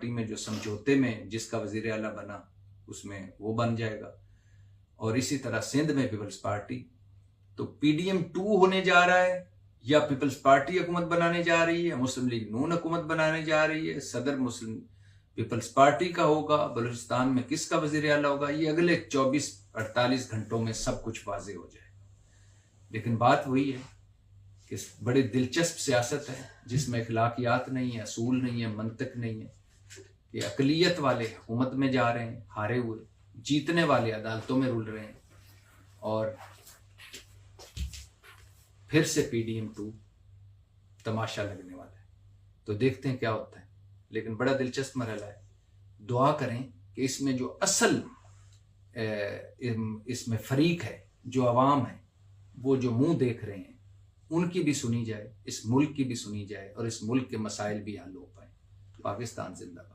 में जो समझौते में जिसका वजीर आला बना उसमें वो बन जाएगा। और इसी तरह सिंध में पीपल्स पार्टी, तो पीडीएम 2 होने जा रहा है या पीपल्स पार्टी हुकूमत बनाने जा रही है, मुस्लिम लीग नून हुकूमत बनाने जा रही है, सदर मुस्लिम पीपल्स पार्टी का होगा, बलूचिस्तान में किसका वजीर आला होगा, ये अगले 24-48 घंटों में सब कुछ वाजे हो जाएगा। लेकिन बात वही है कि बड़ी दिलचस्प सियासत है जिसमें अखलाकियात नहीं है, असूल नहीं है, मंतक नहीं है। कि अकलियत वाले हुकूमत में जा रहे हैं हारे हुए, जीतने वाले अदालतों में रुल रहे हैं, और फिर से पीडीएम 2 तमाशा लगने वाला है। तो देखते हैं क्या होता है, लेकिन बड़ा दिलचस्प मरहला है। दुआ करें कि इसमें जो असल इसमें फरीक है, जो अवाम है, वो जो मुंह देख रहे हैं, उनकी भी सुनी जाए, इस मुल्क की भी सुनी जाए, और इस मुल्क के मसाइल भी हल हो पाए। पाकिस्तान जिंदाबाद।